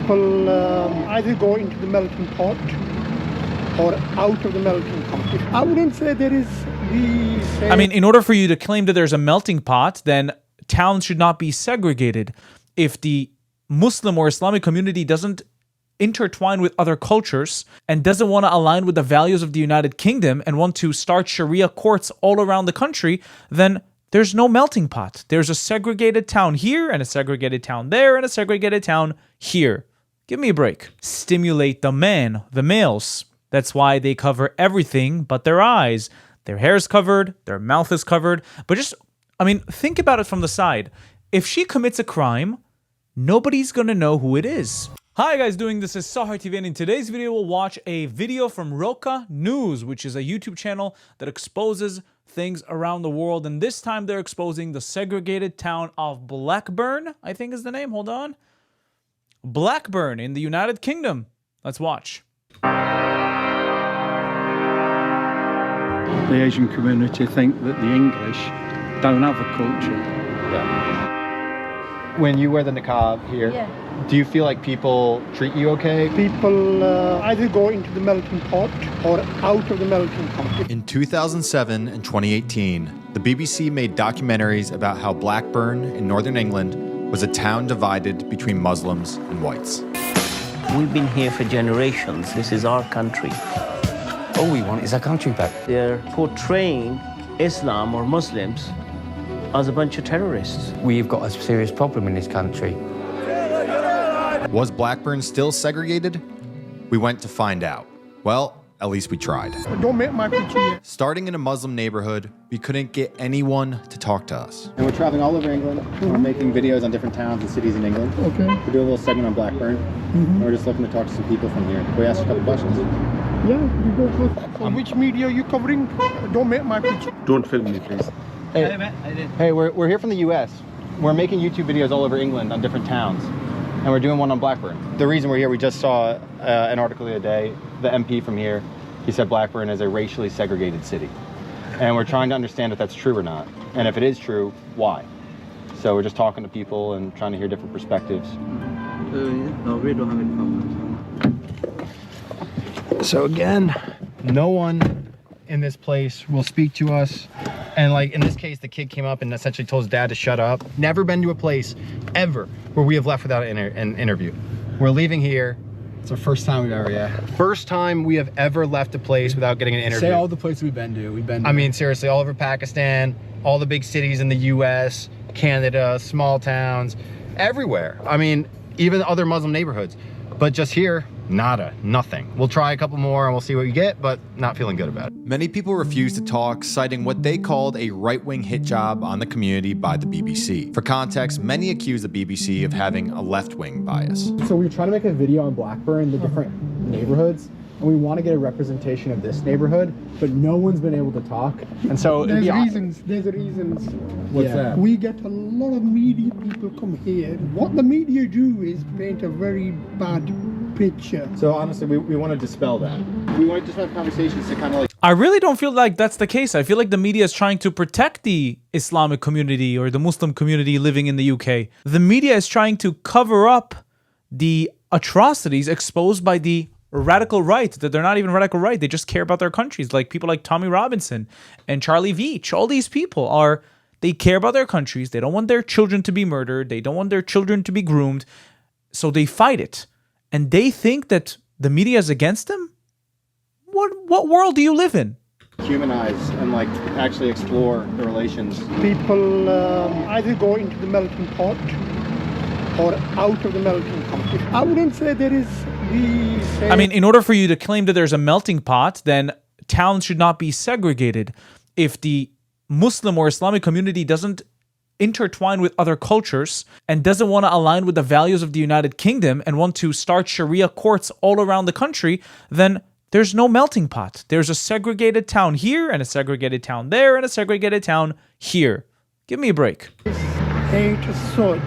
People either go into the melting pot or out of the melting pot. I wouldn't say there is the... I mean, in order for you to claim that there's a melting pot, then towns should not be segregated. If the Muslim or Islamic community doesn't intertwine with other cultures and doesn't want to align with the values of the United Kingdom and want to start Sharia courts all around the country, then there's no melting pot. There's a segregated town here and a segregated town there and a segregated town here. Give me a break. Stimulate the males. That's why they cover everything but their eyes. Their hair's covered, their mouth is covered. But think about it from the side. If she commits a crime, nobody's gonna know who it is. Hi guys, this is Sahar TV, and in today's video we'll watch a video from Roca News, which is a YouTube channel that exposes things around the world, and this time they're exposing the segregated town of Blackburn, I think is the name, hold on. Blackburn in the United Kingdom. Let's watch. The Asian community think that the English don't have a culture. Yeah. When you wear the niqab here, do you feel like people treat you okay? People either go into the melting pot or out of the melting pot. In 2007 and 2018, the BBC made documentaries about how Blackburn in northern England was a town divided between Muslims and whites. We've been here for generations. This is our country. All we want is our country back. They're portraying Islam or Muslims as a bunch of terrorists. We've got a serious problem in this country. Was Blackburn still segregated? We went to find out. Well, at least we tried. Don't make my picture here. Starting in a Muslim neighborhood, we couldn't get anyone to talk to us. And we're traveling all over England. We're making videos on different towns and cities in England. Okay. We do a little segment on Blackburn. And we're just looking to talk to some people from here. We asked a couple questions. Yeah, you go first. Which media are you covering? Don't make my picture. Don't film me, please. Hey, we're here from the US. We're making YouTube videos all over England on different towns. And we're doing one on Blackburn. The reason we're here, we just saw an article the other day. The MP from here, he said Blackburn is a racially segregated city. And we're trying to understand if that's true or not. And if it is true, why? So we're just talking to people and trying to hear different perspectives. No, we don't have any problems. So again, no one in this place will speak to us. And like in this case, the kid came up and essentially told his dad to shut up. Never been to a place ever where we have left without an interview. We're leaving here. It's our first time we've ever, First time we have ever left a place without getting an interview. Say all the places we've been to. I mean, seriously, all over Pakistan, all the big cities in the US, Canada, small towns, everywhere. I mean, even other Muslim neighborhoods. But just here, nada, nothing. We'll try a couple more and we'll see what we get, but not feeling good about it. Many people refused to talk, citing what they called a right-wing hit job on the community by the BBC. For context, many accuse the BBC of having a left-wing bias. So we're trying to make a video on Blackburn, the different neighborhoods, and we want to get a representation of this neighborhood, but no one's been able to talk. And so There's reasons. What's that? We get a lot of media people come here. What the media do is paint a very bad picture. So honestly, we want to dispel that. We want to just have conversations to kind of like... I really don't feel like that's the case. I feel like the media is trying to protect the Islamic community or the Muslim community living in the UK. The media is trying to cover up the atrocities exposed by the radical right, that they're not even radical right. They just care about their countries. Like people like Tommy Robinson and Charlie Veach. All these people they care about their countries. They don't want their children to be murdered. They don't want their children to be groomed. So they fight it. And they think that the media is against them? What world do you live in? Humanize and like actually explore the relations. People either go into the melting pot or out of the melting pot. I wouldn't say there is the... I mean, in order for you to claim that there's a melting pot, then towns should not be segregated. If the Muslim or Islamic community doesn't intertwine with other cultures and doesn't want to align with the values of the United Kingdom and want to start Sharia courts all around the country, then there's no melting pot. There's a segregated town here and a segregated town there and a segregated town here. Give me a break. Hate as such,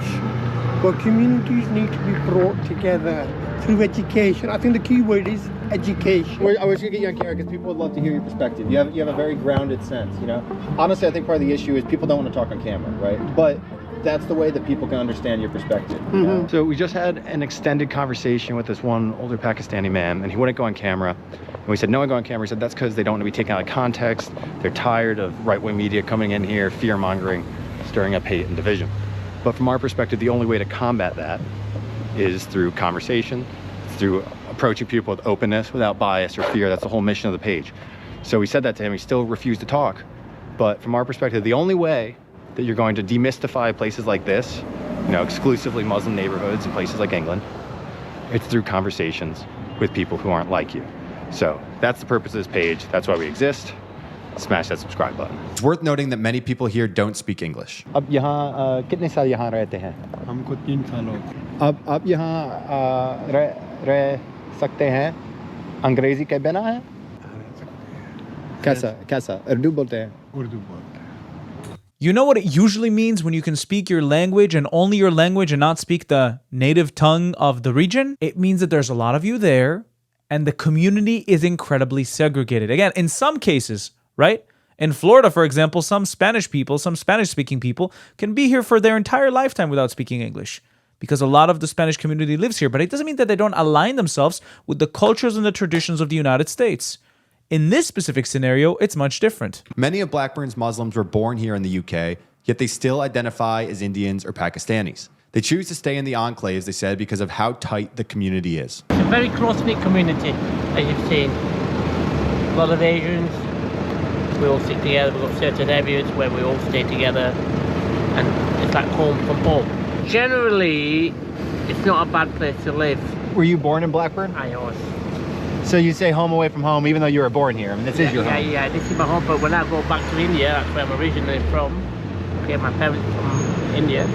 but communities need to be brought together through education. I think the key word is education. I was going to get you on camera because people would love to hear your perspective. You have a very grounded sense, you know? Honestly, I think part of the issue is people don't want to talk on camera, right? But that's the way that people can understand your perspective. You know? So we just had an extended conversation with this one older Pakistani man, and he wouldn't go on camera. And we said, no, I go on camera. He said, that's because they don't want to be taken out of context. They're tired of right-wing media coming in here, fear-mongering, stirring up hate and division. But from our perspective, the only way to combat that is through conversation, through approaching people with openness, without bias or fear. That's the whole mission of the page. So we said that to him. He still refused to talk. But from our perspective, the only way that you're going to demystify places like this, you know, exclusively Muslim neighborhoods in places like England, it's through conversations with people who aren't like you. So that's the purpose of this page. That's why we exist. Smash that subscribe button. It's worth noting that many people here don't speak English. अब यहाँ कितने साल यहाँ रहते हैं? हमको 3 साल हो गए। अब आप यहाँ रह सकते हैं? अंग्रेजी के बिना है? कैसा उर्दू बोलते हैं? उर्दू बोलते हैं। You know what it usually means when you can speak your language and only your language and not speak the native tongue of the region? It means that there's a lot of you there and the community is incredibly segregated. Again, in some cases, right? In Florida, for example, some Spanish people, some Spanish-speaking people can be here for their entire lifetime without speaking English because a lot of the Spanish community lives here. But it doesn't mean that they don't align themselves with the cultures and the traditions of the United States. In this specific scenario, it's much different. Many of Blackburn's Muslims were born here in the UK, yet they still identify as Indians or Pakistanis. They choose to stay in the enclaves, they said, because of how tight the community is. It's a very close-knit community, as you've seen. A lot of Asians, we all stick together. We've got certain areas where we all stay together, and it's like home from home. Generally, it's not a bad place to live. Were you born in Blackburn? I was. So you say home away from home, even though you were born here. I mean, this is your home. Yeah, this is my home. But when I go back to India, that's where I'm originally from. Okay, my parents from India.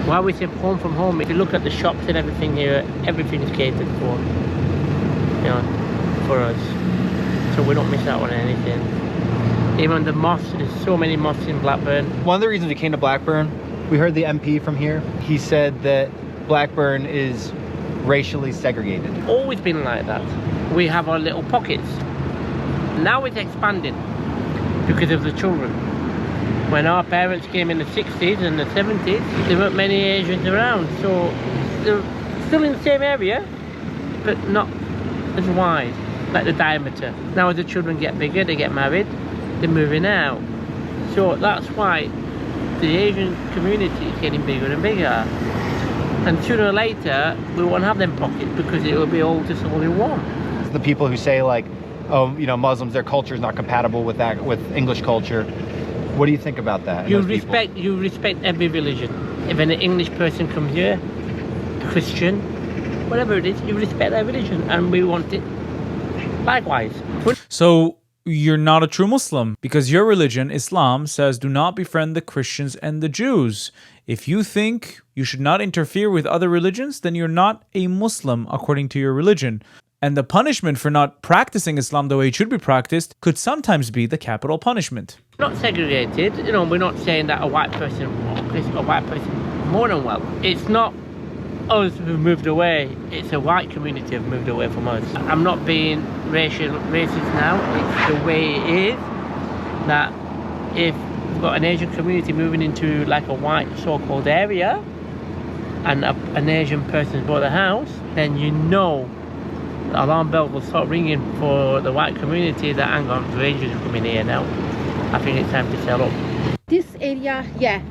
Why we say home from home? If you look at the shops and everything here, everything's catered for, you know, for us. So we don't miss out on anything. Even the mosques, there's so many mosques in Blackburn. One of the reasons we came to Blackburn, we heard the MP from here. He said that Blackburn is racially segregated. Always been like that. We have our little pockets. Now it's expanding because of the children. When our parents came in the 60s and the 70s, there weren't many Asians around. So they're still in the same area, but not as wide, like the diameter. Now as the children get bigger, they get married, they're moving out. So that's why the Asian community is getting bigger and bigger. And sooner or later, we won't have them pockets because it will be all just all in one. The people who say like, oh, you know, Muslims, their culture is not compatible with that, with English culture. What do you think about that? You respect every religion. If an English person comes here, Christian, whatever it is, you respect their religion, and we want it likewise. So you're not a true Muslim because your religion, Islam, says do not befriend the Christians and the Jews. If you think you should not interfere with other religions, then you're not a Muslim according to your religion. And the punishment for not practicing Islam the way it should be practiced could sometimes be the capital punishment. Not segregated, you know, we're not saying that a white person more than well. It's not us who've moved away, it's a white community who've moved away from us. I'm not being racist now, it's the way it is, that if you've got an Asian community moving into like a white so-called area, and an Asian person's bought a house, then you know the alarm bell will start ringing for the white community that hang on, the Asians are coming here now. I think it's time to sell up. This area, yeah,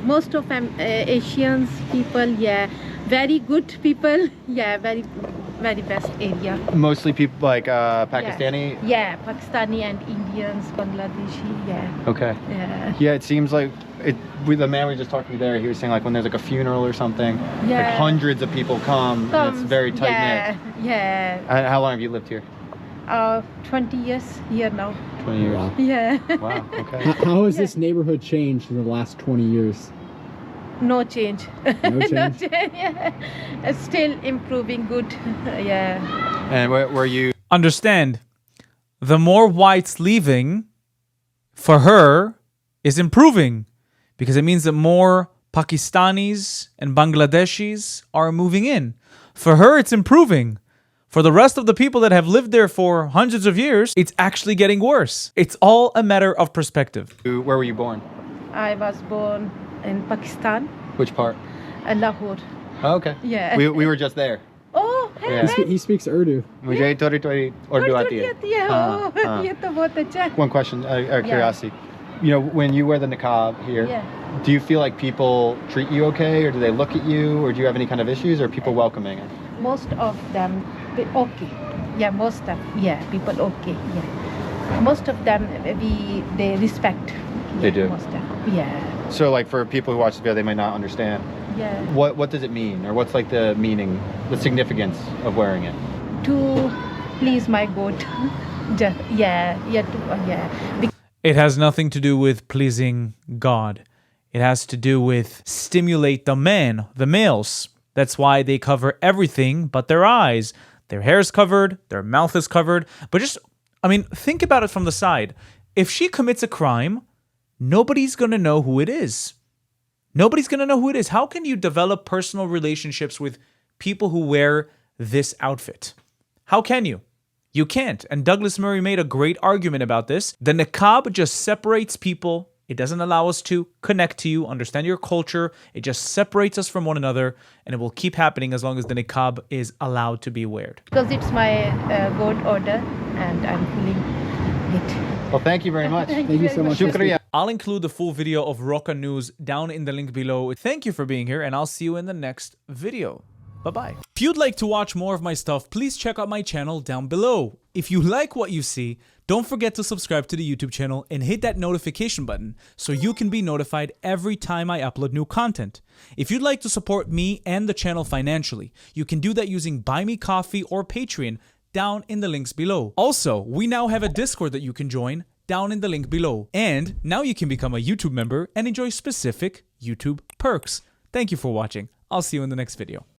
most of them Asians people, yeah, very good people, yeah, very best area. Mostly people like Pakistani? Yeah, Pakistani and Indians, Bangladeshi, yeah. Okay. Yeah, it seems like the man we just talked to there, he was saying like when there's like a funeral or something, yeah, like hundreds of people come and it's very tight-knit. Yeah. How long have you lived here? 20 years here now. 20 years. Wow. Yeah. Wow, okay. How has this neighborhood changed in the last 20 years? No change. No change? Yeah. It's still improving good. Yeah. And where you... Understand, the more whites leaving, for her, is improving. Because it means that more Pakistanis and Bangladeshis are moving in. For her, it's improving. For the rest of the people that have lived there for hundreds of years, it's actually getting worse. It's all a matter of perspective. Where were you born? I was born in Pakistan, Which part? Lahore. Oh, okay. Yeah. We were just there. Oh, hey, Yeah. hey. He speaks Urdu. मुझे थोड़ी उर्दू आती है. Oh, ये तो बहुत अच्छा है. One question, curiosity. You know, when you wear the niqab here, Yeah. do you feel like people treat you okay, or do they look at you, or do you have any kind of issues, or are people welcoming? Most of them okay. Yeah, most of people okay. Yeah, most of them they respect. They do? Most of So, like, for people who watch the video, they might not understand. yeah. What does it mean, or what's like the meaning, the significance of wearing it? To please my God. It has nothing to do with pleasing God. It has to do with stimulate the males. That's why they cover everything but their eyes. Their hair is covered, their mouth is covered. But think about it from the side. If she commits a crime, nobody's going to know who it is. Nobody's going to know who it is. How can you develop personal relationships with people who wear this outfit? How can you? You can't. And Douglas Murray made a great argument about this. The niqab just separates people. It doesn't allow us to connect to you, understand your culture. It just separates us from one another, and it will keep happening as long as the niqab is allowed to be worn. Because it's my God order, and I'm feeling it. Well, thank you very much. Thank you so much. Shukriya. I'll include the full video of Roca News down in the link below. Thank you for being here, and I'll see you in the next video. Bye-bye. If you'd like to watch more of my stuff, please check out my channel down below. If you like what you see, don't forget to subscribe to the YouTube channel and hit that notification button so you can be notified every time I upload new content. If you'd like to support me and the channel financially, you can do that using Buy Me Coffee or Patreon down in the links below. Also, we now have a Discord that you can join down in the link below. And now you can become a YouTube member and enjoy specific YouTube perks. Thank you for watching. I'll see you in the next video.